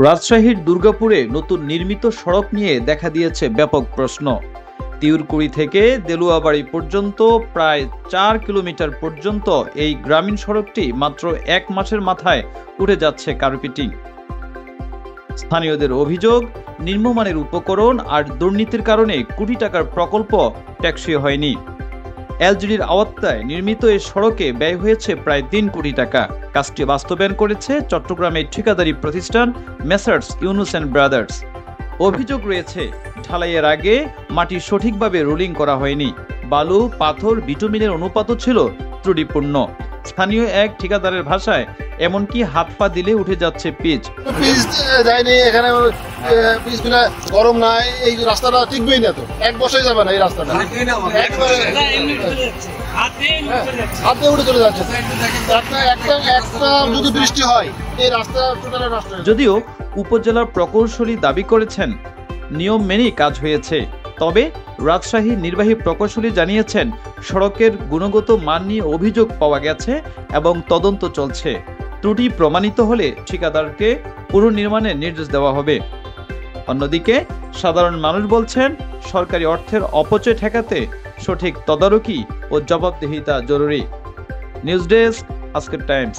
রাজশাহীর দুর্গাপুরে নতুন নির্মিত সড়ক নিয়ে দেখা দিয়েছে ব্যাপক প্রশ্ন। তিউরকুড়ি থেকে দেলুয়াবাড়ি পর্যন্ত প্রায় ৪ কিলোমিটার পর্যন্ত এই গ্রামীণ সড়কটি মাত্র ১ মাসের মাথায় উঠে যাচ্ছে কার্পেটিং। স্থানীয়দের অভিযোগ, নিম্নমানের উপকরণ আর দুর্নীতির কারণে কোটি টাকার প্রকল্প টেকসই হয়নি। এলজিডির আওতায় নির্মিত এই সড়কে ব্যয় হয়েছে প্রায় ৩ কোটি টাকা। কাজটি বাস্তবায়ন করেছে চট্টগ্রামের ঠিকাদারি প্রতিষ্ঠান মেসার্স ইউনুস অ্যান্ড ব্রাদার্স। অভিযোগ রয়েছে, ঢালাইয়ের আগে মাটি সঠিকভাবে রোলিং করা হয়নি, বালু, পাথর, বিটুমিনের অনুপাতও ছিল ত্রুটিপূর্ণ। স্থানীয় এক ঠিকাদারের ভাষায়, এমনকি হাত পা দিলে উঠে যাচ্ছে পিচ। যায়নি এখানে, পিচগুলা গরম নাই, এই রাস্তাটা টিকবেই না, তো 1 বছর যাবে না এই রাস্তাটা, হাতে উঠে চলে যাচ্ছে। একটা যদি বৃষ্টি হয় এই রাস্তা টোটাল নষ্ট। যদিও উপজেলার প্রকৌশলী দাবি করেছেন নিয়ম মেনেই কাজ হয়েছে, তবে রাজশাহী নির্বাহী প্রকৌশলী জানিয়েছেন সড়কের গুণগত মান নিয়ে অভিযোগ পাওয়া গেছে এবং তদন্ত চলছে। ত্রুটি প্রমাণিত হলে ঠিকাদারকে পুনর্নির্মাণের নির্দেশ দেওয়া হবে। অন্যদিকে সাধারণ মানুষ বলছেন, সরকারি অর্থের অপচয় ঠেকাতে সঠিক তদারকি ও জবাবদিহিতা জরুরি। নিউজ ডেস্ক, আজকের টাইমস।